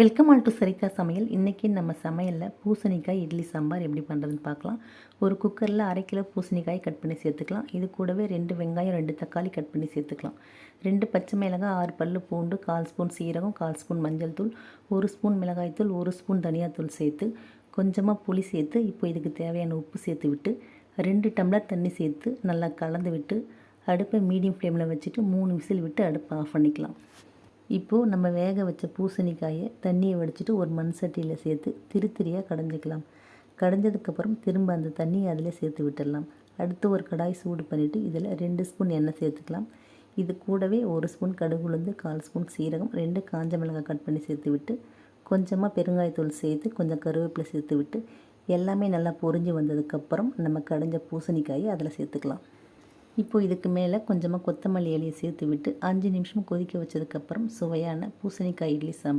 Welcome all to சரிகா சமையல். இன்றைக்கி நம்ம சமையலில் பூசணிக்காய் இட்லி சாம்பார் எப்படி பண்ணுறதுன்னு பார்க்கலாம். ஒரு குக்கரில் 1/2 கிலோ பூசணிக்காய் கட் பண்ணி சேர்த்துக்கலாம். இது கூடவே 2 வெங்காயம் 2 தக்காளி கட் பண்ணி சேர்த்துக்கலாம். 2 பச்சை மிளகாய், 6 பல் பூண்டு, 1/4 ஸ்பூன் சீரகம், 1/4 ஸ்பூன் மஞ்சள் தூள், 1 ஸ்பூன் மிளகாய்த்தூள், 1 ஸ்பூன் தனியாத்தூள் சேர்த்து கொஞ்சமாக புளி சேர்த்து இப்போ இதுக்கு தேவையான உப்பு சேர்த்து விட்டு 2 டம்ளர் தண்ணி சேர்த்து நல்லா கலந்து விட்டு அடுப்பை மீடியம் ஃப்ளேமில் வச்சுட்டு 3 விசில் விட்டு அடுப்பை ஆஃப் பண்ணிக்கலாம். இப்போது நம்ம வேக வச்ச பூசணிக்காயை தண்ணியை வடிச்சிட்டு ஒரு மண் சட்டியில் சேர்த்து திரியாக கடைஞ்சிக்கலாம். கடைஞ்சதுக்கப்புறம் திரும்ப அந்த தண்ணியை அதில் சேர்த்து விட்டுடலாம். அடுத்து ஒரு கடாய் சூடு பண்ணிவிட்டு இதில் 2 ஸ்பூன் எண்ணெய் சேர்த்துக்கலாம். இது கூடவே 1 ஸ்பூன் கடுகு உளுந்து, 1/4 ஸ்பூன் சீரகம், 2 காஞ்ச மிளகாய் கட் பண்ணி சேர்த்து விட்டு கொஞ்சமாக பெருங்காயத்தூள் சேர்த்து கொஞ்சம் கருவேப்பிலை சேர்த்து விட்டு எல்லாமே நல்லா பொரிஞ்சு வந்ததுக்கப்புறம் நம்ம கடைஞ்ச பூசணிக்காயை அதில் சேர்த்துக்கலாம். இப்போது இதுக்கு மேலே கொஞ்சமாக கொத்தமல்லி இலையை சேர்த்து விட்டு 5 நிமிஷம் கொதிக்க வச்சதுக்கப்புறம் சுவையான பூசணிக்காய் இட்லி சாம்பார்